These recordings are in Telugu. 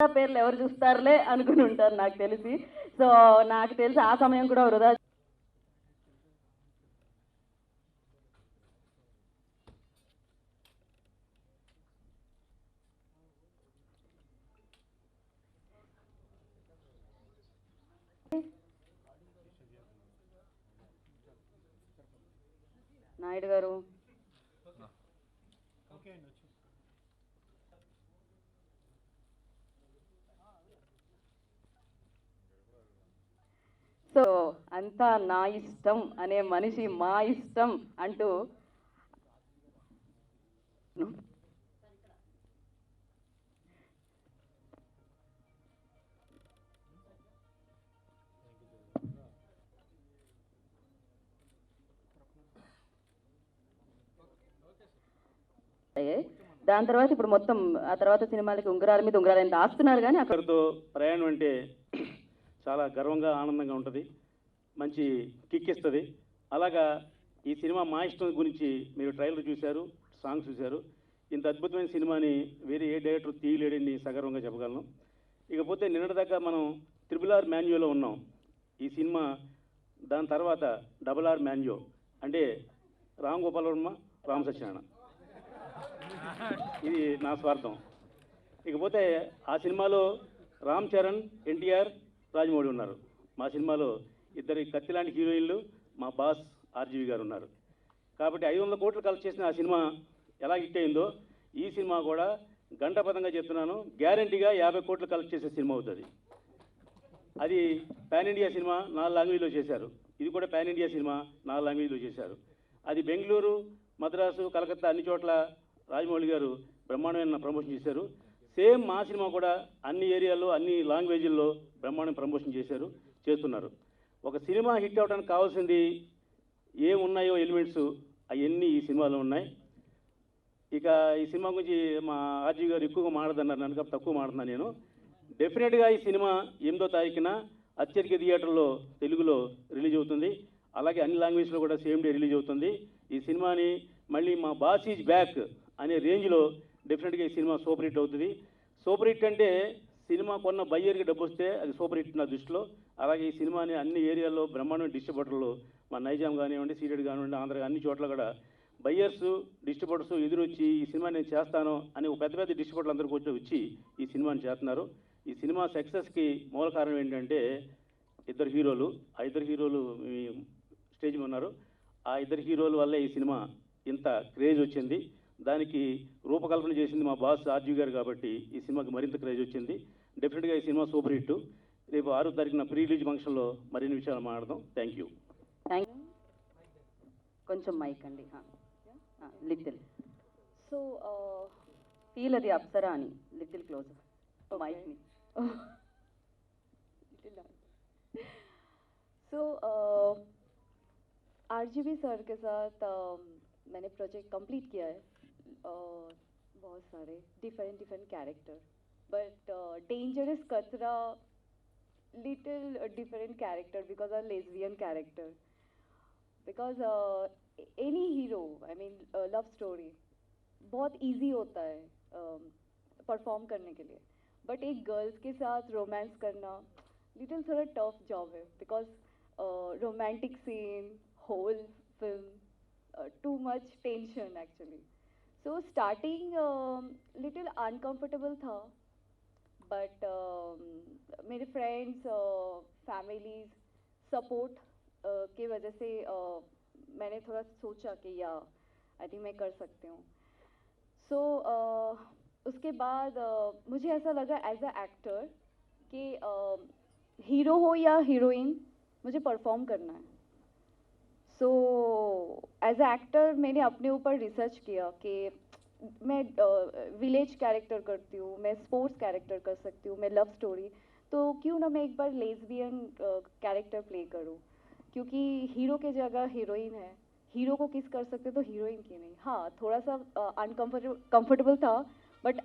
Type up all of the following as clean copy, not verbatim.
పేర్లు ఎవరు చూస్తారులే అనుకుని ఉంటారు నాకు తెలిసి. సో నాకు తెలిసి ఆ సమయం కూడా వృధా. నాయుడు గారు సో అంతా నా ఇష్టం అనే మనిషి మా ఇష్టం అంటూ దాని తర్వాత ఇప్పుడు మొత్తం ఆ తర్వాత సినిమాలకి ఉంగరాల మీద ఉంగరాలు దాస్తున్నారు. కానీ అక్కడితో ప్రయాణం అంటే చాలా గర్వంగా ఆనందంగా ఉంటుంది, మంచి కిక్ ఇస్తుంది. అలాగా ఈ సినిమా మా ఇష్టం గురించి మీరు ట్రైలర్ చూశారు, సాంగ్స్ చూశారు. ఇంత అద్భుతమైన సినిమాని వేరే ఏ డైరెక్టర్ తీయలేడని సగర్వంగా చెప్పగలను. ఇకపోతే నిన్నటిదాకా మనం RRR మాన్యులో ఉన్నాం. ఈ సినిమా దాని తర్వాత RRR మాన్యో అంటే రామ్ గోపాల్ వర్మ, రామ్ సత్యనారాయణ. ఇది నా స్వార్థం. ఇకపోతే ఆ సినిమాలో రామ్ చరణ్, ఎన్టీఆర్, రాజమౌళి ఉన్నారు. మా సినిమాలో ఇద్దరు కత్తి లాంటి హీరోయిన్లు, మా బాస్ ఆర్జీవి గారు ఉన్నారు. కాబట్టి 500 కోట్లు కలెక్ట్ చేసిన ఆ సినిమా ఎలా హిట్ అయిందో ఈ సినిమా కూడా గంటపదంగా చెప్తున్నాను, గ్యారంటీగా 50 కోట్లు కలెక్ట్ చేసే సినిమా అవుతుంది. అది పాన్ ఇండియా సినిమా, 4 లాంగ్వేజ్లో చేశారు. ఇది కూడా పాన్ ఇండియా సినిమా, 4 లాంగ్వేజ్లో చేశారు. అది బెంగళూరు, మద్రాసు, కలకత్తా అన్ని చోట్ల రాజమౌళి గారు బ్రహ్మాండమైన ప్రమోషన్ చేశారు. సేమ్ మా సినిమా కూడా అన్ని ఏరియాల్లో, అన్ని లాంగ్వేజ్ల్లో బ్రహ్మాండం ప్రమోషన్ చేస్తున్నారు. ఒక సినిమా హిట్ అవ్వడానికి కావాల్సింది ఏమున్నాయో ఎలిమెంట్స్ అవన్నీ ఈ సినిమాలో ఉన్నాయి. ఇక ఈ సినిమా గురించి మా ఆర్జీ గారు ఎక్కువగా మాట్లాడదన్నారు, నన్ను కాబట్టి తక్కువ మాట్లాడుతున్నాను నేను. డెఫినెట్గా ఈ సినిమా 8వ తారీఖున అత్యధిక థియేటర్లో తెలుగులో రిలీజ్ అవుతుంది. అలాగే అన్ని లాంగ్వేజ్లో కూడా సేమ్ డే రిలీజ్ అవుతుంది. ఈ సినిమాని మళ్ళీ మా బాస్ ఈజ్ బ్యాక్ అనే రేంజ్లో డెఫినెట్గా ఈ సినిమా సూపర్ హిట్ అవుతుంది. సూపర్ హిట్ అంటే సినిమా కొన్న బయ్యర్కి డబ్బు వస్తే అది సూపర్ హిట్ నా దృష్టిలో. అలాగే ఈ సినిమాని అన్ని ఏరియాల్లో బ్రహ్మాండమైన డిస్ట్రిబ్యూటర్లు, మా నైజాం కానివ్వండి, సీడెడ్ కానివ్వండి, ఆంధ్ర అన్ని చోట్ల కూడా బయ్యర్స్, డిస్ట్రిబ్యూటర్స్ ఎదురొచ్చి ఈ సినిమా నేను చేస్తాను అని ఒక పెద్ద పెద్ద డిస్ట్రిబ్యూటర్లు అందరూ కూడా వచ్చి ఈ సినిమాని చేస్తున్నారు. ఈ సినిమా సక్సెస్కి మూల కారణం ఏంటంటే ఇద్దరు హీరోలు. ఆ ఇద్దరు హీరోలు స్టేజ్ మీద ఉన్నారు. ఆ ఇద్దరు హీరోల వల్లే ఈ సినిమా ఇంత క్రేజ్ వచ్చింది. దానికి రూపకల్పన చేసింది మా బాస్ ఆర్జీ గారు కాబట్టి ఈ సినిమాకి మరింత క్రేజ్ వచ్చింది. డెఫినెట్గా ఈ సినిమా సూపర్ హిట్. రేపు 6వ తారీఖున ప్రీ రిలీజ్ ఫంక్షన్లో మరిన్ని విషయాలు మాట్లాడదాం. Thank you. కొంచెం మైక్ అండి, లిటిల్. సో ఫీల్ అది అప్సరా అని లిటిల్ క్లోజ్ మైక్ని. सो आरजीवी सर के साथ मैंने प्रोजेक्ट कंप्लीट किया है, बहुत सारे डिफरेंट कैरेक्टर, बट डेंजरस कचरा little different character because a lesbian character, because any hero I mean love story बहुत इजी होता है परफॉर्म करने के लिए, बट एक गर्ल्स के साथ रोमांस करना लिटिल थोड़ा टफ जॉब है, because romantic scene, whole film, too much tension actually. So starting little uncomfortable था, बट मेरे फ्रेंड्स, फैमिलीज सपोर्ट की वजह से मैंने थोड़ा सोचा कि या आई थिंक मैं कर सकती हूँ. सो उसके बाद मुझे ऐसा लगा एज अ एक्टर कि हीरो हो या हीरोइन मुझे परफॉर्म करना है. सो एज अ एक्टर मैंने अपने ऊपर रिसर्च किया कि मैं विलेज कैरेक्टर करती हूँ, मैं स्पोर्ट्स कैरेक्टर कर सकती हूँ, मैं लव स्टोरी, तो क्यों ना मैं एक बार लेस्बियन कैरेक्टर प्ले करूँ, क्योंकि हीरो के जगह हीरोइन है, हीरो को किस कर सकते तो हीरोइन की नहीं. हाँ, थोड़ा सा अनकम्फर्टेबल था, बट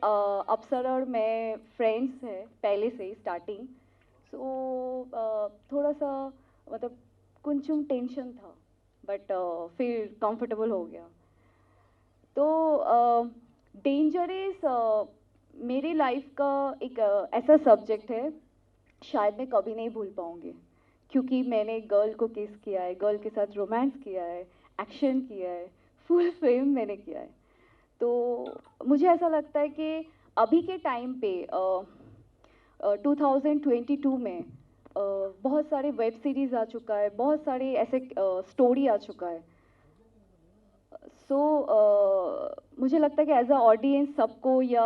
अप्सरा और मैं फ्रेंड्स हैं पहले से ही स्टार्टिंग. सो थोड़ा सा मतलब कुंचुम टेंशन था, बट फिर कंफर्टेबल हो गया. तो डेंजरस मेरी लाइफ का एक ऐसा सब्जेक्ट है शायद मैं कभी नहीं भूल पाऊंगी, क्योंकि मैंने गर्ल को किस किया है, गर्ल के साथ रोमांस किया है, एक्शन किया है, फुल फिल्म मैंने किया है। तो मुझे ऐसा लगता है कि अभी के टाइम पे 2022 में बहुत सारे वेब सीरीज आ चुका है, बहुत सारे ऐसे स्टोरी आ चुका है। सो मुझे लगता है कि एज अ ऑडियंस सबको या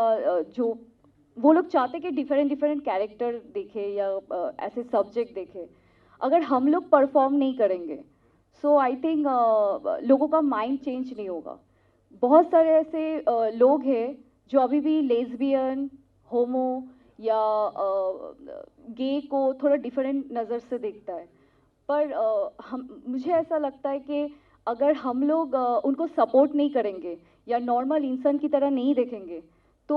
जो वो लोग चाहते कि डिफरेंट डिफरेंट कैरेक्टर देखे या ऐसे सब्जेक्ट देखे। अगर हम लोग परफॉर्म नहीं करेंगे सो आई थिंक लोगों का माइंड चेंज नहीं होगा। बहुत सारे ऐसे लोग हैं जो अभी भी लेस्बियन, होमो या गे को थोड़ा डिफरेंट नज़र से देखता है। पर हम मुझे ऐसा लगता है कि अगर हम लोग उनको सपोर्ट नहीं करेंगे या नॉर्मल इंसान की तरह नहीं देखेंगे तो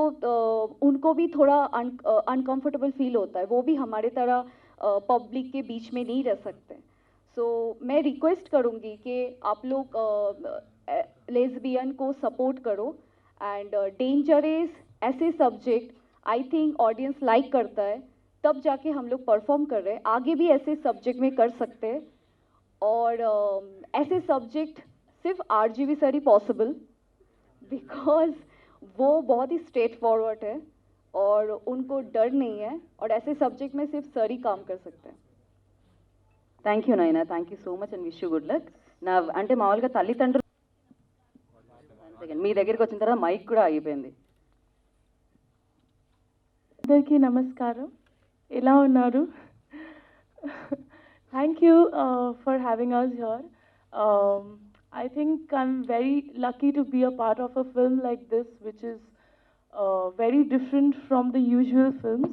उनको भी थोड़ा अनकंफर्टेबल फील होता है, वो भी हमारे तरह पब्लिक के बीच में नहीं रह सकते। सो मैं रिक्वेस्ट करूँगी कि आप लोग लेस्बियन को सपोर्ट करो एंड डेंजरस ऐसे subject I think audience like करता है, तब जाके हम लोग परफॉर्म कर रहे हैं। आगे भी ऐसे सब्जेक्ट में कर सकते हैं और ऐसे सब्जेक्ट सिर्फ RGV sir he possible, because वो बहुत ही स्ट्रेट फॉरवर्ड है और उनको डर नहीं है और ऐसे सब्जेक्ट में सिर्फ सर ही काम कर सकते हैं। థ్యాంక్ యూ నాయన, thank you so much and wish you good luck. నా అంటే మామూలుగా తల్లిదండ్రులు మీ దగ్గరికి వచ్చిన తర్వాత మైక్ కూడా ఆగిపోయింది. అందరికీ నమస్కారం. ఎలా ఉన్నారు? Thank you for having us here. I think I'm very lucky to be a part of a film like this, which is very different from the usual films.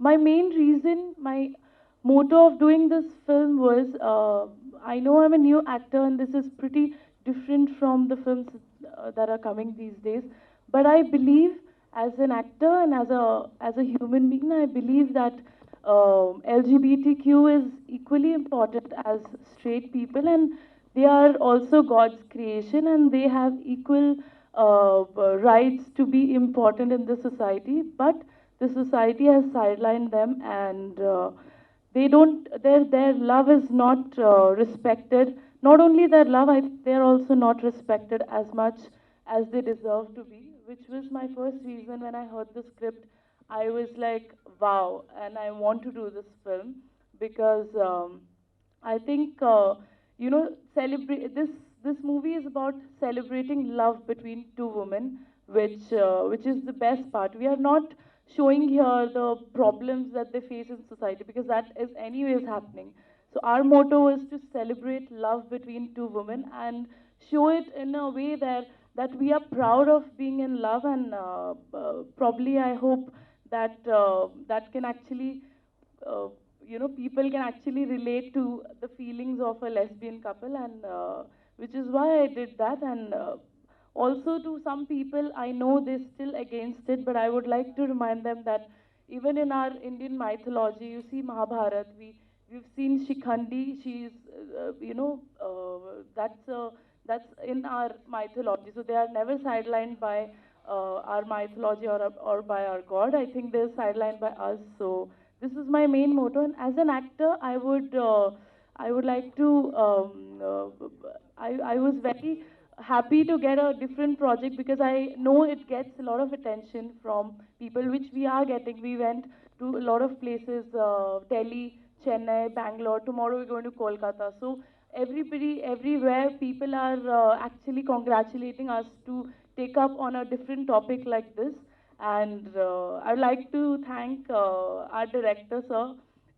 My main reason, my motto of doing this film was, I know I'm a new actor and this is pretty different from the films that are coming these days, but I believe as an actor and as a human being, I believe that LGBTQ is equally important as straight people, and they are also God's creation and they have equal rights to be important in the society, but the society has sidelined them and they don't, their love is not respected. Not only their love, they're also not respected as much as they deserve to be, which was my first reason when I heard the script. I was like, wow, and I want to do this film because I think, celebrate this movie is about celebrating love between two women, which is the best part. We are not showing here the problems that they face in society because that is anyways happening. So our motto is to celebrate love between two women and show it in a way that we are proud of being in love, and probably I hope that that can actually people can actually relate to the feelings of a lesbian couple, and which is why I did that. And also to some people, I know they're still against it, but I would like to remind them that even in our Indian mythology, you see Mahabharat, we've seen Shikhandi. She's that's in our mythology. So they are never sidelined by our mythology or by our God. I think they're sidelined by us. So this is my main motto. And as an actor, I would like to. I was very happy to get a different project because I know it gets a lot of attention from people, which we are getting. We went to a lot of places, Delhi, Chennai, Bangalore. Tomorrow we're going to Kolkata. So everybody, everywhere, people are actually congratulating us to take up on a different topic like this. And I'd like to thank our director, sir,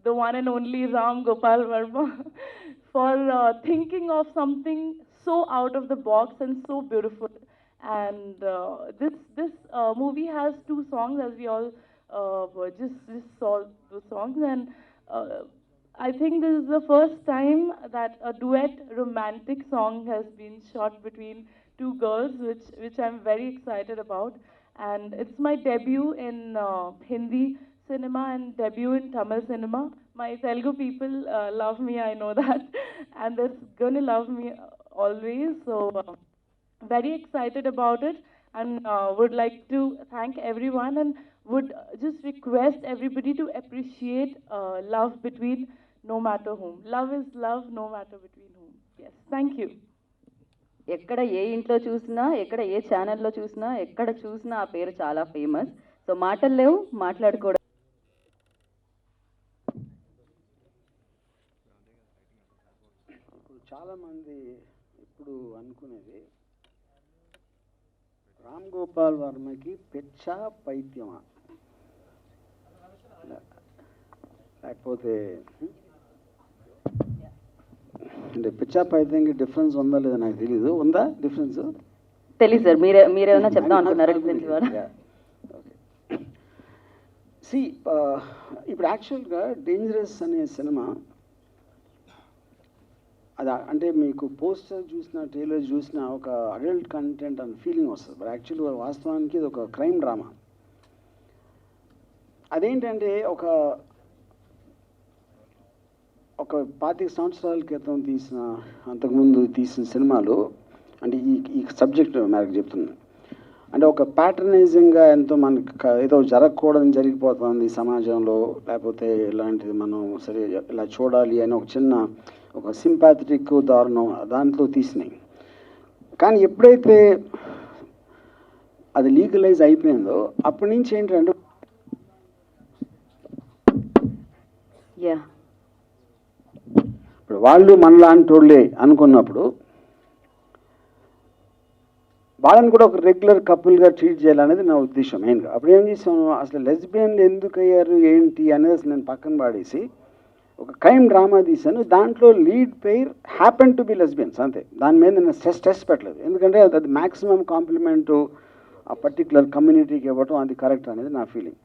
the one and only Ram Gopal Verma, for thinking of something so out of the box and so beautiful. And this movie has two songs, as we all just saw the songs, and I think this is the first time that a duet romantic song has been shot between two girls, which I'm very excited about. And it's my debut in Hindi cinema and debut in Tamil cinema. My Telugu people love me, I know that, and they're gonna love me always. So very excited about it. and would like to thank everyone and would just request everybody to appreciate love between no matter whom. Love is love no matter between whom. Yes, thank you. ఎక్కడ ఏ ఇంట్లో చూసినా, ఎక్కడ ఏ ఛానల్లో చూసినా, ఎక్కడ చూసినా ఆ పేరు చాలా ఫేమస్. సో మాటలు లేవు, మాట్లాడుకోవడం. ఇప్పుడు చాలామంది ఇప్పుడు అనుకునేది రామ్ గోపాల్ వర్మకి పెచ్చా పైత్యమా, లేకపోతే అంటే పిచ్చా పైత్యంకి డిఫరెన్స్ ఉందా లేదా నాకు తెలీదు. ఉందా డిఫరెన్స్? తెలియదు సార్, మీరేమైనా చెప్దాం అనుకున్నారా డిఫరెన్స్ ద్వారా? సి ఇప్పుడు యాక్చువల్గా డేంజరస్ అనే సినిమా అది అంటే మీకు పోస్టర్ చూసిన ట్రైలర్ చూసిన ఒక అడల్ట్ కంటెంట్ అని ఫీలింగ్ వస్తుంది. బట్ యాక్చువల్గా వాస్తవానికి ఇది ఒక క్రైమ్ డ్రామా. అదేంటంటే ఒక 25 సంవత్సరాల క్రితం తీసిన, అంతకుముందు తీసిన సినిమాలు అంటే ఈ సబ్జెక్ట్ మేరకు చెప్తున్నాను. అంటే ఒక ప్యాటర్నైజింగ్గా ఎంతో మనకి ఏదో జరగకూడదని జరిగిపోతుంది సమాజంలో, లేకపోతే ఇలాంటిది మనం సరే ఇలా చూడాలి అని ఒక సింపాథెటిక్ దారుణం దాంట్లో తీసినాయి. కానీ ఎప్పుడైతే అది లీగలైజ్ అయిపోయిందో అప్పటి నుంచి ఏంటంటే ఇప్పుడు వాళ్ళు మనలాంటి వాళ్ళే అనుకున్నప్పుడు వాళ్ళని కూడా ఒక రెగ్యులర్ కపుల్గా ట్రీట్ చేయాలనేది నా ఉద్దేశం మెయిన్గా. అప్పుడు ఏం చేసాను, అసలు లెస్బియన్లు ఎందుకు అయ్యారు ఏంటి అనేది అసలు నేను పక్కన పాడేసి ఒక క్రైమ్ డ్రామా తీశాను. దాంట్లో lead pair happen to be lesbians, అంతే. దాని మీద నేను స్ట్రెస్ పెట్టలేదు, ఎందుకంటే అది మ్యాక్సిమం కాంప్లిమెంటు ఆ పర్టికులర్ కమ్యూనిటీకి ఇవ్వటం అది కరెక్ట్ అనేది నా ఫీలింగ్.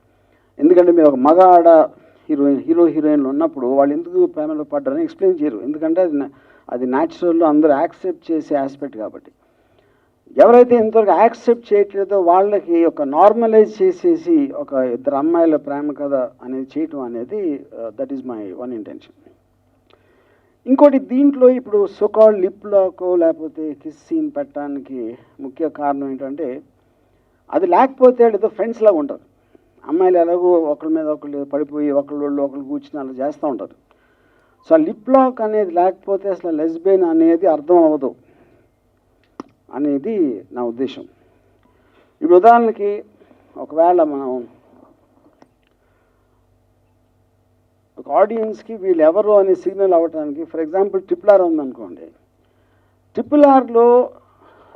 ఎందుకంటే మీరు ఒక మగ ఆడ హీరోయిన్లు ఉన్నప్పుడు వాళ్ళు ఎందుకు ప్రేమలో పడ్డారని ఎక్స్ప్లెయిన్ చేయరు, ఎందుకంటే అది న్యాచురల్లో అందరూ యాక్సెప్ట్ చేసే ఆస్పెక్ట్ కాబట్టి. ఎవరైతే ఇంతవరకు యాక్సెప్ట్ చేయట్లేదో వాళ్ళకి ఒక నార్మలైజ్ చేసేసి ఒక ఇద్దరు అమ్మాయిల ప్రేమ కథ అనేది చేయటం అనేది that is my one intention. ఇంకోటి దీంట్లో ఇప్పుడు సోకాల్డ్ లిప్ లాకో లేకపోతే కిస్ సీన్ పెట్టడానికి ముఖ్య కారణం ఏంటంటే అది లేకపోతే వాళ్ళు ఏదో ఫ్రెండ్స్ లాగా ఉంటారు. అమ్మాయిలు ఎలాగో ఒకరి మీద ఒకళ్ళు పడిపోయి ఒకళ్ళు కూర్చుని అలా చేస్తూ ఉంటారు. సో ఆ లిప్ లాక్ అనేది లేకపోతే అసలు లెస్బియన్ అనేది అర్థం అవ్వదు అనేది నా ఉద్దేశం. ఇప్పుడు ఉదాహరణకి ఒకవేళ మనం ఒక ఆడియన్స్కి వీళ్ళు ఎవరు అనే సిగ్నల్ అవ్వడానికి, ఫర్ ఎగ్జాంపుల్ RRR ఉందనుకోండి, RRRలో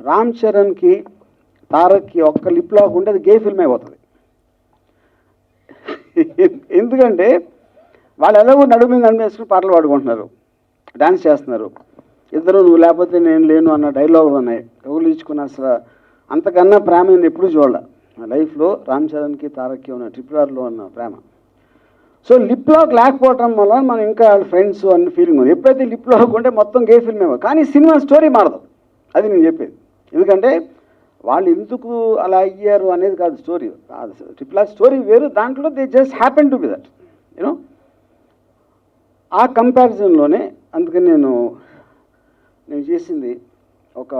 రామ్ చరణ్కి తారక్కి ఒక్క లిప్ లాక్ ఉంటే అది గే ఫిల్మ్ అయిపోతుంది. ఎందుకంటే వాళ్ళు ఎలాగో నడుమేసుకుని పాటలు పాడుకుంటున్నారు, డ్యాన్స్ చేస్తున్నారు, ఇద్దరు నువ్వు లేకపోతే నేను లేను అన్న డైలాగులు ఉన్నాయి, కవులు ఇచ్చుకున్న. అసలు అంతకన్నా ప్రేమ నేను ఎప్పుడు చూడాల లైఫ్లో రామ్ చరణ్కి తారక్కి ఉన్న RRRలో ఉన్న ప్రేమ. సో లిప్ లాక్ లేకపోవటం వల్ల మనం ఇంకా ఫ్రెండ్స్ అన్న ఫీలింగ్ ఉంది. ఎప్పుడైతే లిప్ లాక్ ఉంటే మొత్తం గే ఫిల్మ్ ఏమో, కానీ సినిమా స్టోరీ మారదు, అది నేను చెప్పేది. ఎందుకంటే వాళ్ళు ఎందుకు అలా అయ్యారు అనేది కాదు స్టోరీ. RRR స్టోరీ వేరు, దాంట్లో they just happen to be that you know. ఆ కంపారిజన్లోనే అందుకని నేను చేసింది ఒక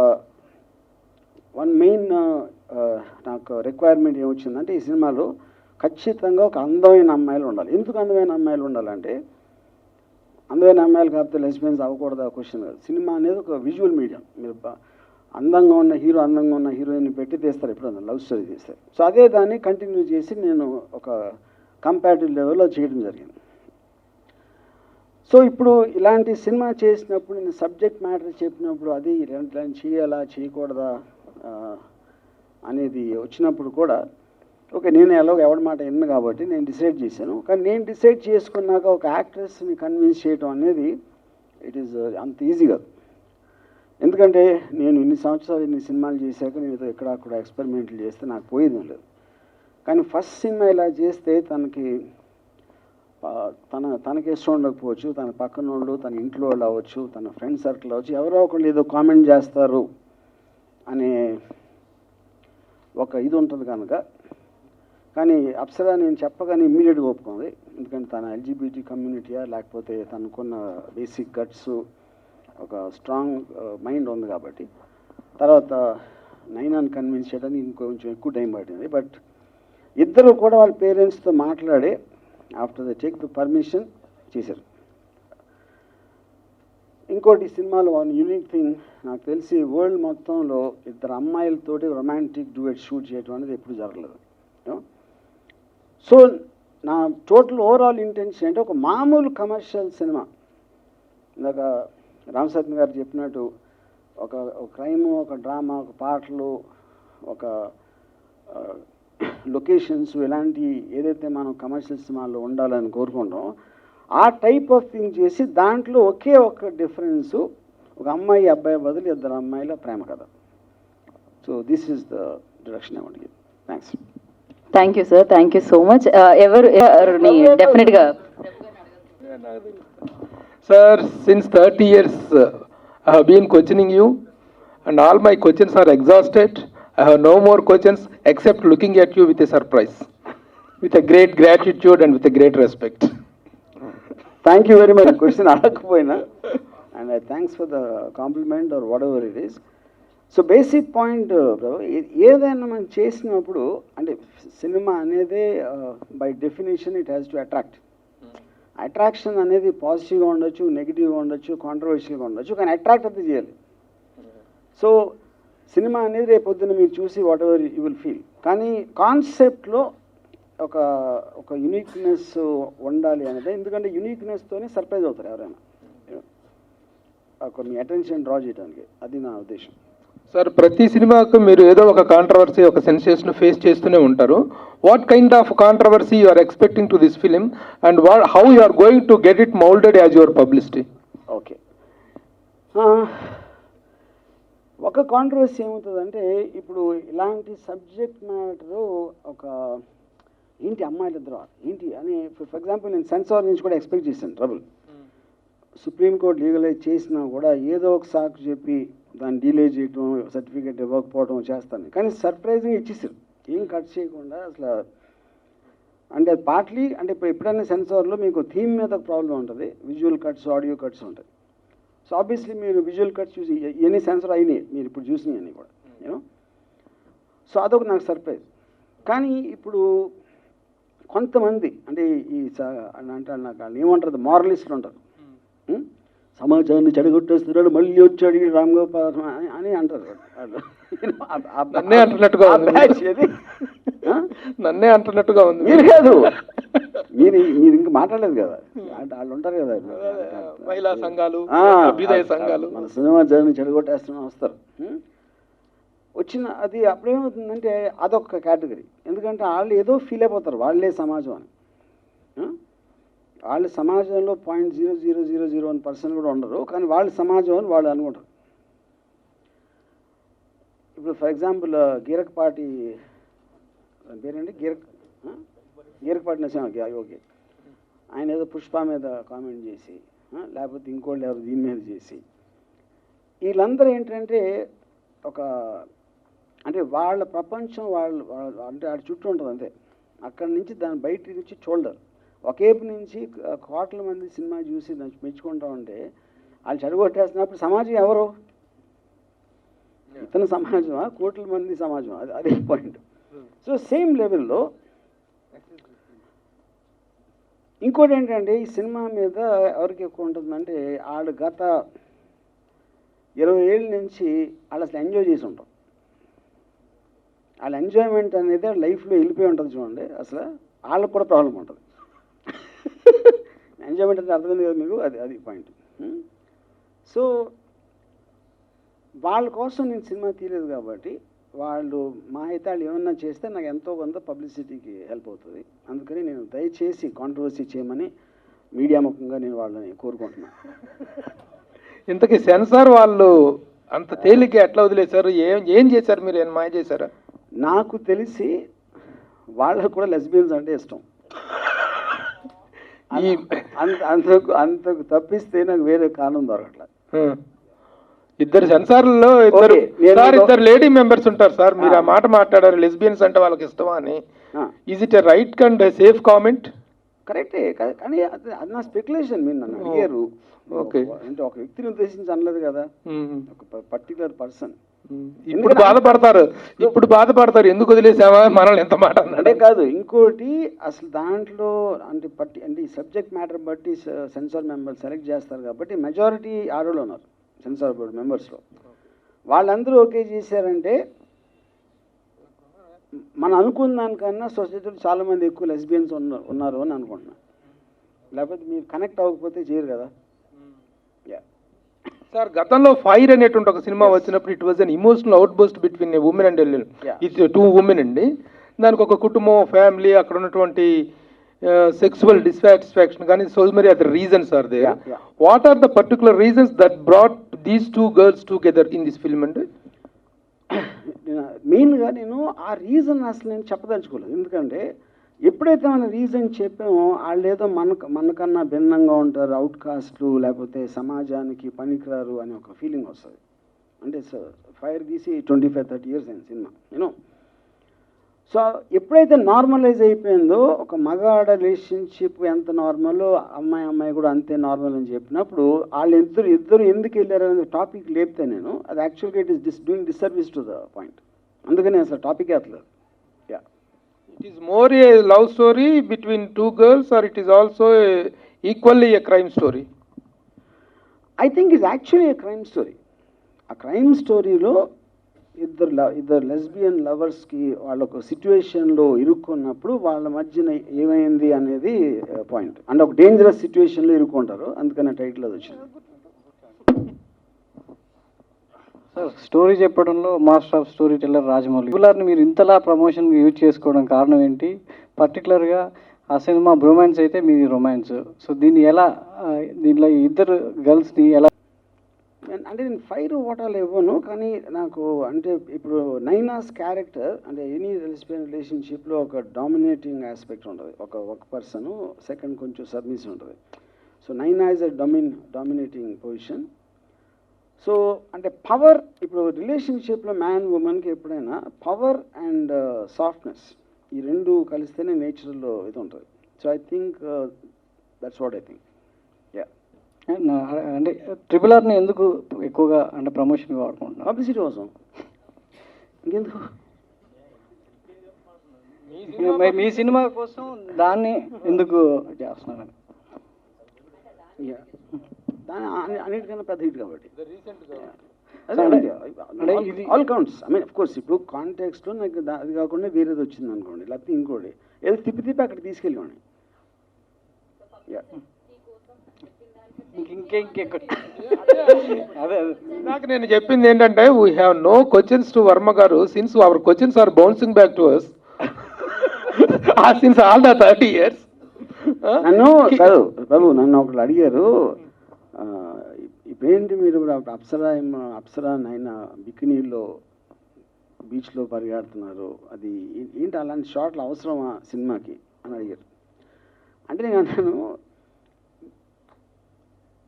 వన్ మెయిన్ నాకు రిక్వైర్మెంట్ ఏమొచ్చిందంటే ఈ సినిమాలో ఖచ్చితంగా ఒక అందమైన అమ్మాయిలు ఉండాలి. ఎందుకు అందమైన అమ్మాయిలు ఉండాలంటే అందమైన అమ్మాయిలు కాకపోతే లెస్బియన్స్ అవ్వకూడదు ఆ క్వశ్చన్ కాదు. సినిమా అనేది ఒక విజువల్ మీడియం. మీరు అందంగా ఉన్న హీరో అందంగా ఉన్న హీరోయిన్ పెట్టి తీస్తారు, ఎప్పుడు లవ్ స్టోరీ తీస్తారు. సో అదే దాన్ని కంటిన్యూ చేసి నేను ఒక కంపారిటివ్ లెవెల్లో చేయడం జరిగింది. సో ఇప్పుడు ఇలాంటి సినిమా చేసినప్పుడు నేను సబ్జెక్ట్ మ్యాటర్ చెప్పినప్పుడు అది ఇలాంటి చేయాలా చేయకూడదా అనేది వచ్చినప్పుడు కూడా ఓకే నేను ఎలాగో ఎవరి మాట విన్ను కాబట్టి నేను డిసైడ్ చేశాను. కానీ నేను డిసైడ్ చేసుకున్నాక ఒక యాక్ట్రెస్ని కన్విన్స్ చేయడం అనేది ఇట్ ఈస్ అంత ఈజీ కాదు. ఎందుకంటే నేను ఇన్ని సంవత్సరాలు ఇన్ని సినిమాలు చేశాక నేను ఏదో ఎక్కడ అక్కడ ఎక్స్పెరిమెంట్లు చేస్తే నాకు పోయేదేం లేదు. కానీ ఫస్ట్ సినిమా ఇలా చేస్తే తనకి ఇష్టం ఉండకపోవచ్చు, తన పక్కన వాళ్ళు, తన ఇంట్లో వాళ్ళు అవ్వచ్చు, తన ఫ్రెండ్ సర్కిల్ అవ్వచ్చు, ఎవరో ఒకళ్ళు ఏదో కామెంట్ చేస్తారు అనే ఒక ఇది ఉంటుంది కనుక. కానీ అప్సరా నేను చెప్పగానే ఇమ్మీడియట్గా ఒప్పుకుంది, ఎందుకంటే తన LGBT కమ్యూనిటీయా లేకపోతే తనకున్న బేసిక్ గట్స్ ఒక స్ట్రాంగ్ మైండ్ ఉంది కాబట్టి. తర్వాత నైనాని కన్విన్స్ చేయడానికి ఇంకొంచెం ఎక్కువ టైం పట్టింది. బట్ ఇద్దరు కూడా వాళ్ళ పేరెంట్స్తో మాట్లాడి after the take the permission చేశారు. ఇంకోటి సినిమాలో వన్ యూనిక్ థింగ్ నాకు తెలిసి వరల్డ్ మొత్తంలో ఇద్దరు అమ్మాయిలతోటి రొమాంటిక్ డ్యూయట్ షూట్ చేయడం అనేది ఎప్పుడు జరగలేదు. సో నా టోటల్ ఓవరాల్ ఇంటెన్షన్ అంటే ఒక మామూలు కమర్షియల్ సినిమా, ఇందాక రామ్ సత్యం గారు చెప్పినట్టు ఒక క్రైము, ఒక డ్రామా, ఒక పాటలు, ఒక లొకేషన్స్, ఇలాంటి ఏదైతే మనం కమర్షియల్ సినిమాల్లో ఉండాలని కోరుకుంటాం ఆ టైప్ ఆఫ్ థింగ్ చేసి దాంట్లో ఒకే ఒక డిఫరెన్సు, ఒక అమ్మాయి అబ్బాయి బదులు ఇద్దరు అమ్మాయిల ప్రేమ కథ. So this is the direction I want to give. Thanks. Thank you sir, thank you so much. ఎవరిని డెఫినెట్గా Sir, since 30 years I have been questioning you and all my questions are exhausted. I have no more questions except looking at you with a surprise, with a great gratitude and with a great respect. Thank you very much. Question అడగకపోయినా and thanks for the compliment or whatever it is. So basic point ఏదైనా మనం చేసినప్పుడు అంటే సినిమా అనేది by definition it has to attract. Attraction అనేది పాజిటివ్గా ఉండొచ్చు, నెగిటివ్గా ఉండొచ్చు, కాంట్రవర్షియల్గా ఉండొచ్చు, కానీ అట్రాక్ట్ అయితే చేయాలి. సో సినిమా అనేది రేపు పొద్దున్న మీరు చూసి what ever you will feel, కానీ కాన్సెప్ట్లో ఒక ఒక యునిక్నెస్ ఉండాలి అనేది. ఎందుకంటే యునిక్నెస్తోనే సర్ప్రైజ్ అవుతారు ఎవరైనా, ఒక మీ అటెన్షన్ డ్రా చేయడానికి. అది నా ఉద్దేశం. సార్, ప్రతి సినిమాకు మీరు ఏదో ఒక కాంట్రవర్సీ, ఒక సెన్సేషన్ ఫేస్ చేస్తూనే ఉంటారు. What kind of controversy you are expecting to this film and how you are going to get it moulded as your publicity? Okay, ఒక కాంట్రవర్సీ ఏమవుతుందంటే ఇప్పుడు ఇలాంటి సబ్జెక్ట్ మ్యాటరు ఒక ఏంటి అమ్మాయిలు ఇద్దరు ఏంటి అని ఫర్ ఎగ్జాంపుల్ నేను సెన్సార్ నుంచి కూడా ఎక్స్పెక్ట్ చేశాను ట్రబుల్. సుప్రీంకోర్టు లీగలైజ్ చేసినా కూడా ఏదో ఒక సాకు చెప్పి దాన్ని డిలే చేయటం, సర్టిఫికేట్ ఇవ్వకపోవడం చేస్తాను. కానీ సర్ప్రైజింగ్ ఇచ్చేసారు, ఏం కట్ చేయకుండా అసలు. అంటే అది పార్ట్లీ అంటే ఇప్పుడు ఎప్పుడైనా సెన్సార్లో మీకు థీమ్ మీద ప్రాబ్లం ఉంటుంది, విజువల్ కట్స్, ఆడియో కట్స్ ఉంటాయి. సో ఆబ్వియస్లీ మీరు విజువల్ కట్స్ చూసి ఎన్ని సెన్సార్ అయినాయి మీరు ఇప్పుడు చూసినవి కూడా యూనో. సో అదొక నాకు సర్ప్రైజ్. కానీ ఇప్పుడు కొంతమంది అంటే ఈ అంటారు నాకు వాళ్ళు ఏమంటారు, మారలిస్టులు ఉంటారు. సమాజాన్ని చెడగొట్టేస్తున్నాడు, మళ్ళీ వచ్చాడు రామ్ గోపాల్ అని అంటారు. నన్నే అంటున్నట్టుగా ఉంది. మీరు కాదు, మీరు ఇంకా మాట్లాడలేదు కదా, వాళ్ళు ఉంటారు కదా మహిళా సంఘాలు, అభ్యుదయ సంఘాలు, మన సమాజాన్ని చెడగొట్టేస్తున్నా వస్తారు. వచ్చిన అది అప్పుడేమవుతుందంటే అదొక కేటగిరీ. ఎందుకంటే వాళ్ళు ఏదో ఫీల్ అయిపోతారు వాళ్ళే సమాజం అని. వాళ్ళ సమాజంలో 0.0001% కూడా ఉండరు, కానీ వాళ్ళ సమాజం అని వాళ్ళు అనుకుంటారు. ఇప్పుడు ఫర్ ఎగ్జాంపుల్ గీరకపాటి పేరేంటి గీరకపాటి నరసింహ, ఓకే, ఆయన ఏదో పుష్ప మీద కామెంట్ చేసి లేకపోతే ఇంకోళ్ళు ఎవరు దీని మీద చేసి వీళ్ళందరూ ఏంటంటే ఒక అంటే వాళ్ళ ప్రపంచం వాళ్ళు అంటే వాళ్ళ చుట్టూ ఉంటుంది అంతే. అక్కడి నుంచి దాని బయట నుంచి చూడరు. ఒకేపు నుంచి కోట్ల మంది సినిమా చూసి మెచ్చుకుంటా ఉంటే వాళ్ళు చెడగొట్టేస్తున్నప్పుడు సమాజం ఎవరు? ఇతని సమాజమా, కోట్ల మంది సమాజం? అదే పాయింట్. సో సేమ్ లెవెల్లో ఇంకోటి ఏంటంటే ఈ సినిమా మీద ఎవరికి ఎక్కువ ఉంటుందంటే వాళ్ళు గత 20 ఏళ్ళ నుంచి వాళ్ళు అసలు ఎంజాయ్ చేసి ఉంటాం. వాళ్ళ ఎంజాయ్మెంట్ అనేది లైఫ్లో వెళ్ళిపోయి ఉంటుంది చూడండి. అసలు వాళ్ళకు కూడా ప్రాబ్లం ఉంటుంది. ఎంజాయ్మెంట్ అంటే అర్థమైంది కదా మీకు, అది పాయింట్. సో వాళ్ళ కోసం నేను సినిమా తీయలేదు కాబట్టి వాళ్ళు మా అయితే వాళ్ళు ఏమన్నా చేస్తే నాకు ఎంతో కొంత పబ్లిసిటీకి హెల్ప్ అవుతుంది. అందుకని నేను దయచేసి కాంట్రవర్సీ చేయమని మీడియా ముఖంగా నేను వాళ్ళని కోరుకుంటున్నాను. ఇంతకీ సెన్సార్ వాళ్ళు అంత తేలిక ఎట్లా వదిలేశారు? ఏం చేశారు మీరు? ఏం మాయ చేశారా? నాకు తెలిసి వాళ్ళకు కూడా లెస్బియన్స్ అంటే ఇష్టం. అంతకు తప్పిస్తే నాకు వేరే కారణం దొరకట్లా. ఇద్దరు సెన్సార్లలో ఇద్దరు లేడీ మెంబర్స్ ఉంటారు సార్. మీరు ఆ మాట మాట్లాడారు, లెస్బియన్స్ అంటే వాళ్ళకి ఇష్టమా అని. Is it a right and safe comment? కరెక్టే, కానీ అది నా స్పెక్యులేషన్. మీరు నన్ను అడిగారు, ఓకే, అంటే ఒక వ్యక్తిని ఉద్దేశించి అనలేదు కదా, ఒక పర్టికులర్ పర్సన్. ఇప్పుడు బాధపడతారు ఎందుకు వదిలేసావా మనల్ని ఎంత మాట అంటే అన్నాడే. కాదు, ఇంకోటి అసలు దాంట్లో అంటే ఈ సబ్జెక్ట్ మ్యాటర్ బట్టి సెన్సార్ మెంబర్స్ సెలెక్ట్ చేస్తారు కాబట్టి మెజారిటీ ఆడవాళ్ళు ఉన్నారు సెన్సార్ బోర్డ్ మెంబర్స్లో. వాళ్ళందరూ ఓకే చేశారంటే మనం అనుకున్న దానికన్నా సొసైటీలో చాలామంది ఎక్కువ లెస్బియన్స్ ఉన్నారు అని అనుకుంటున్నాను. లేకపోతే మీరు కనెక్ట్ అవ్వకపోతే చేయరు కదా. సార్ గతంలో ఫైర్ అనేటువంటి ఒక సినిమా వచ్చినప్పుడు it was an emotional outburst between women and ఇది 2 ఉమెన్ అండి. దానికి ఒక కుటుంబం, ఫ్యామిలీ, అక్కడ ఉన్నటువంటి సెక్సువల్ డిస్సాటిస్ఫాక్షన్ కానీ so many other reasons are there. What are the particular reasons that brought these 2 girls together in this film అండి? మెయిన్గా నేను ఆ రీజన్ అసలు నేను చెప్పదలుచుకోలేదు. ఎందుకంటే ఎప్పుడైతే మన రీజన్ చెప్పామో వాళ్ళు ఏదో మనకన్నా భిన్నంగా ఉంటారు, అవుట్ కాస్ట్లు, లేకపోతే సమాజానికి పనికిరారు అనే ఒక ఫీలింగ్ వస్తుంది. అంటే ఫైర్ తీసి 25-30 years అయింది సినిమా యూనో. సో ఎప్పుడైతే నార్మలైజ్ అయిపోయిందో ఒక మగాడ రిలేషన్షిప్ ఎంత నార్మలో అమ్మాయి కూడా అంతే నార్మల్ అని చెప్పినప్పుడు వాళ్ళు ఇద్దరు ఎందుకు వెళ్ళారు అనే టాపిక్ లేపితే నేను అది యాక్చువల్గా it is doing disservice to the point. అందుకని అసలు topic అట్లేదు. It is more a love story between 2 girls or it is also equally a crime story? I think it's actually a crime story. ఆ క్రైమ్ స్టోరీలో ఇద్దరు లెస్బియన్ లవర్స్కి వాళ్ళ ఒక సిచ్యువేషన్లో ఇరుక్కున్నప్పుడు వాళ్ళ మధ్యన ఏమైంది అనేది పాయింట్. అంటే ఒక డేంజరస్ సిచ్యువేషన్లో ఇరుక్కుంటారు, అందుకని టైటిల్ అది వచ్చింది. సార్ స్టోరీ చెప్పడంలో master of story teller Rajamouli. రెగ్యులర్ని మీరు ఇంతలా ప్రమోషన్ యూజ్ చేసుకోవడం కారణం ఏంటి? పర్టికులర్గా ఆ సినిమా బ్రొమాన్స్ అయితే మీది రొమాన్స్. సో దీన్ని ఎలా దీనిలో ఇద్దరు గర్ల్స్ని ఎలా అంటే నేను ఫైర్ ఓటాలు ఇవ్వను, కానీ నాకు అంటే ఇప్పుడు నైనాస్ క్యారెక్టర్ అంటే ఎనీ లెస్బియన్ రిలేషన్షిప్లో ఒక డామినేటింగ్ ఆస్పెక్ట్ ఉంటుంది. ఒక పర్సన్ సెకండ్ కొంచెం సబ్మిషన్ ఉంటుంది. సో నైనా is a dominating position. So అంటే పవర్ ఇప్పుడు రిలేషన్షిప్లో మ్యాన్ ఉమెన్కి ఎప్పుడైనా పవర్ అండ్ సాఫ్ట్నెస్ ఈ రెండు కలిస్తేనే నేచురల్లో ఇది ఉంటుంది. So I think that's what I think. అంటే RRRని ఎందుకు ఎక్కువగా అంటే ప్రమోషన్ వాడుకుంటున్నారు? పబ్లిసిటీ కోసం. ఇంకెందుకు? మీ సినిమా కోసం దాన్ని ఎందుకు చేస్తున్నారు? దాని అన్నిటికన్నా పెద్ద హిట్ కాబట్టి అంటే all counts. I mean of course ఇప్పుడు కాంటెక్స్ట్లో నాకు అది కాకుండా వేరేది వచ్చింది అనుకోండి, లేకపోతే ఇంకోటి ఏదో తిప్పి అక్కడ తీసుకెళ్ళివాడిని. నాకు నేను చెప్పింది ఏంటంటే we have no questions to Varma garu since our questions are bouncing back to us since all the 30 years. నన్ను కాదు బాబు, నన్ను ఒకళ్ళు అడిగారు ఇప్పుడేంటి మీరు అప్సరా నైనా బికినీలో బీచ్లో పరిగెడుతున్నారు, అది ఏంటి అలాంటి షాట్లు అవసరమా సినిమాకి అని అడిగారు. అంటే నేను అన్నాను,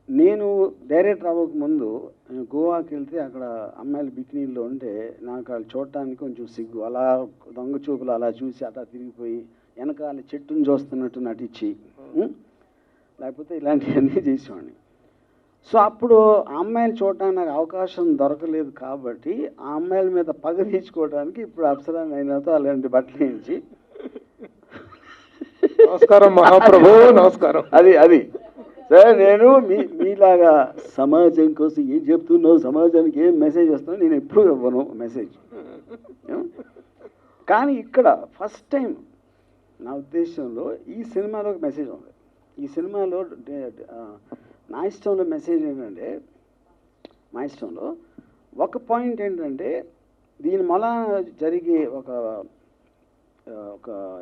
నేను డైరెక్టర్ అవ్వకముందు గోవాకి వెళ్తే అక్కడ అమ్మాయిలు బికినీల్లో ఉంటే నాకు వాళ్ళు చూడటానికి కొంచెం సిగ్గు, అలా దొంగ చూపులు అలా చూసి అలా తిరిగిపోయి వెనకాల చెట్టును చూస్తున్నట్టు నటించి లేకపోతే ఇలాంటివన్నీ చేసేవాడిని. సో అప్పుడు ఆ అమ్మాయిలు చూడటానికి నాకు అవకాశం దొరకలేదు కాబట్టి ఆ అమ్మాయిల మీద పగ తీర్చుకోవడానికి ఇప్పుడు అప్సరా నైనాతో అలాంటి బట్టలు వేయించి నమస్కారం మహాప్రభు నమస్కారం. అది సార్ నేను మీలాగా సమాజం కోసం ఏం చెప్తున్నావు, సమాజానికి ఏం మెసేజ్ వస్తున్నావు నేను ఎప్పుడు ఇవ్వను మెసేజ్. కానీ ఇక్కడ ఫస్ట్ టైం నా ఉద్దేశంలో ఈ సినిమాలో ఒక మెసేజ్ ఉంది. ఈ సినిమాలో నా ఇష్టంలో మెసేజ్ ఏంటంటే, మా ఇష్టంలో ఒక పాయింట్ ఏంటంటే దీని మొల జరిగే ఒక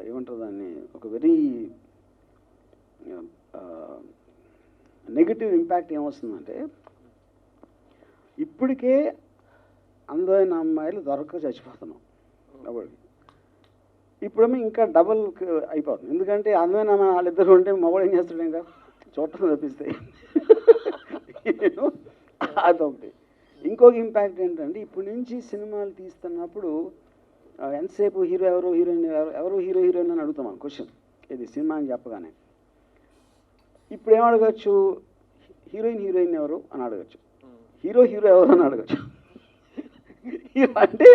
ఏమంటారు దాన్ని, ఒక వెరీ నెగిటివ్ ఇంపాక్ట్ ఏమొస్తుందంటే ఇప్పటికే అందమైన అమ్మాయిలు దొరక చచ్చిపోతున్నాం కాబట్టి ఇప్పుడేమో ఇంకా డబుల్ అయిపోతుంది. ఎందుకంటే అందమైన వాళ్ళిద్దరు ఉంటే మగవాడు ఏం చేస్తాడు, ఇంకా చూడటం తప్పిస్తాయి. అదొకటి. ఇంకొక ఇంపాక్ట్ ఏంటంటే ఇప్పటి నుంచి సినిమాలు తీస్తున్నప్పుడు ఎంతసేపు హీరో ఎవరో హీరోయిన్ అని అడుగుతాం క్వశ్చన్, ఇది సినిమా అని చెప్పగానే. ఇప్పుడు ఏం అడగచ్చు, హీరోయిన్ ఎవరు అని అడగచ్చు, హీరో ఎవరు అని అడగచ్చు. అంటే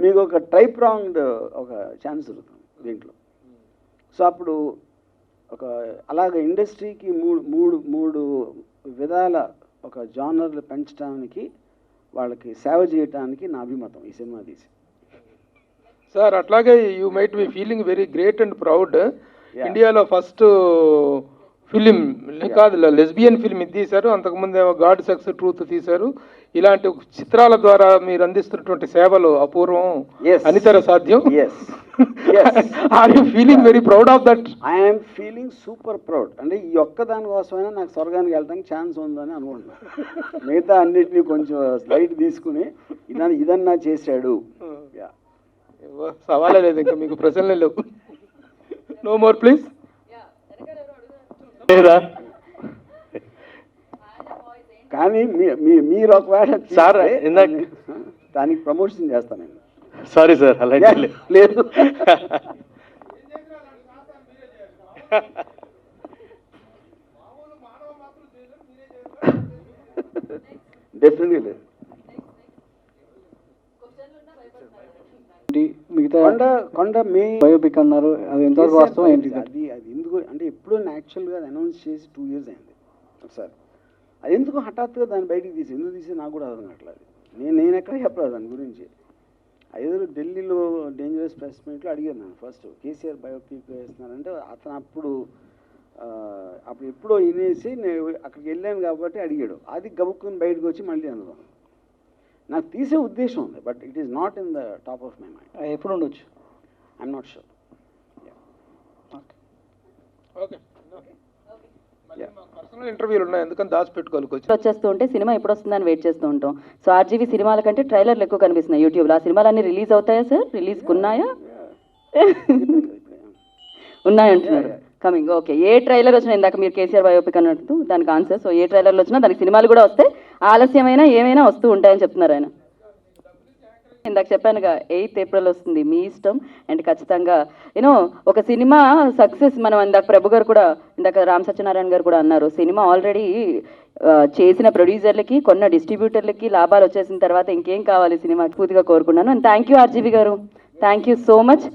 మీకు ఒక ట్రైప్రాంగ్డ్ ఒక ఛాన్స్ దొరుకుతుంది దీంట్లో. సో అప్పుడు ఒక అలాగ ఇండస్ట్రీకి మూడు విధాల ఒక జానర్లు పెంచడానికి వాళ్ళకి సేవ చేయడానికి నా అభిమతం ఈ సినిమా తీసి. సార్ అట్లాగే you might be feeling very great and proud. ఇండియాలో ఫస్ట్ ఫిలిం కాదు లెస్బియన్ ఫిలిం ఇది తీశారు, అంతకుముందు గాడ్ సెక్స్ ట్రూత్ తీశారు. ఇలాంటి చిత్రాల ద్వారా మీరు అందిస్తున్నటువంటి సేవలు అపూర్వం, అనితర సాధ్యం. Are you feeling very proud of that? I'm feeling super proud. అంటే ఈ ఒక్క దానికోసమైనా నాకు స్వర్గానికి వెళ్ళడానికి ఛాన్స్ ఉందని అనుకుంటున్నాను. మిగతా అన్నిటినీ కొంచెం స్లైడ్ తీసుకుని ఇదన్నా చేశాడు. సవాలే లేదు, ఇంకా మీకు ప్రశ్నలే లేవు. No more please. కానీ మీరు ఒకవేళ సార్ దానికి ప్రమోషన్ చేస్తాను నేను. సారీ సార్, అలా లేదు. డెఫినెట్లీ లేదు. మిగతా కొండ మీ బయోపిక్ అన్నారు, అది ఎంతవరకు వాస్తవం ఏంటి? అది ఎందుకు అంటే ఎప్పుడు యాక్చువల్గా అది అనౌన్స్ చేసి 2 years అయింది ఒకసారి. అది ఎందుకు హఠాత్తుగా దాన్ని బయటికి తీసి ఎందుకు తీసి నాకు కూడా అర్థం కావట్లేదు. నేను ఎక్కడ చెప్పలేదు దాని గురించి. ఏదో ఢిల్లీలో డేంజరస్ ప్రెస్ మీట్లో అడిగాను నేను ఫస్ట్ కేసీఆర్ బయోపిక్ వేస్తున్నారంటే అతను అప్పుడు ఎప్పుడో వినేసి నేను అక్కడికి వెళ్ళాను కాబట్టి అడిగాడు. అది గబుక్కుని బయటకు వచ్చి మళ్ళీ అందులో నాకు తీసే ఉద్దేశం ఉంది, but it is not in the top of my mind. ఎప్పుడు ఉండొచ్చు? I'm not sure. పర్సనల్ ఇంటర్వ్యూలు ఉన్నాయి, ఎందుకని దాచిపెట్టుకోవాలి. వచ్చేస్తూ ఉంటే సినిమా ఎప్పుడు వస్తుందని వెయిట్ చేస్తూ ఉంటాం. సో ఆర్జీవీ సినిమాల కంటే ట్రైలర్లు ఎక్కువ కనిపిస్తున్నాయి యూట్యూబ్లో. ఆ సినిమాలన్నీ రిలీజ్ అవుతాయా సార్? రిలీజ్కి ఉన్నాయా? ఉన్నాయంటున్నారు. కమింగ్. ఓకే. ఏ ట్రైలర్ వచ్చినా, ఇందాక మీరు కేసీఆర్ బయోపిక్ అన్నట్టు దానికి ఆన్సర్. సో ఏ ట్రైలర్లు వచ్చినా దానికి సినిమాలు కూడా వస్తాయి, ఆలస్యమైనా ఏమైనా వస్తూ ఉంటాయని చెప్తున్నారు ఆయన. ఇందాక చెప్పానుగా 8th April వస్తుంది, మీ ఇష్టం. అండ్ ఖచ్చితంగా యూనో ఒక సినిమా సక్సెస్, మనం ఇందాక ప్రభు గారు కూడా, ఇందాక రామ్ సత్యనారాయణ గారు కూడా అన్నారు, సినిమా ఆల్రెడీ చేసిన ప్రొడ్యూసర్లకి, కొన్న డిస్ట్రిబ్యూటర్లకి లాభాలు వచ్చేసిన తర్వాత ఇంకేం కావాలి సినిమాకి పూర్తిగా కోరుకున్నాను. అండ్ థ్యాంక్ యూ ఆర్జీవీ గారు, థ్యాంక్ యూ సో మచ్.